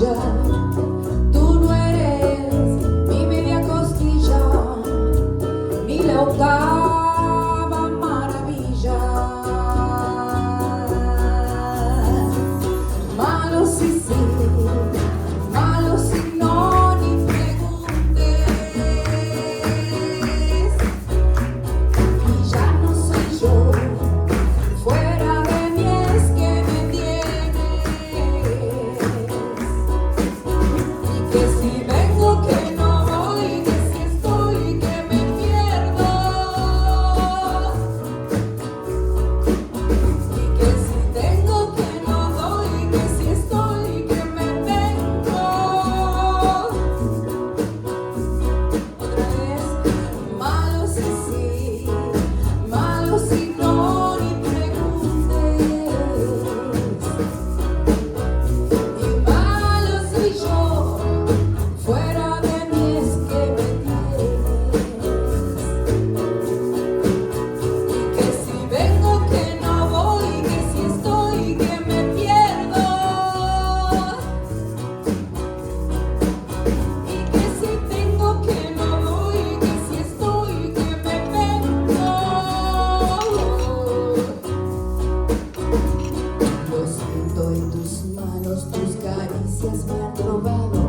maravilla. Tú no eres mi media costilla, ni la octava maravilla. Malo si sí, malo si no, ni preguntes. Y ya no soy yo, fuera de mí es que me tienes. Y que si vengo que no voy, que si estoy que me pierdo. Y que si tengo que no doy, que si estoy que me vengo. Otra vez, malo si sí, malo si no, ni preguntes. Y malo soy yo, fuera de mí es que me tienes. Y que si vengo que no voy, que si estoy que me pierdo. Y que si tengo que no doy, que si estoy que me vengo. Lo siento en tus manos, tus caricias me han robado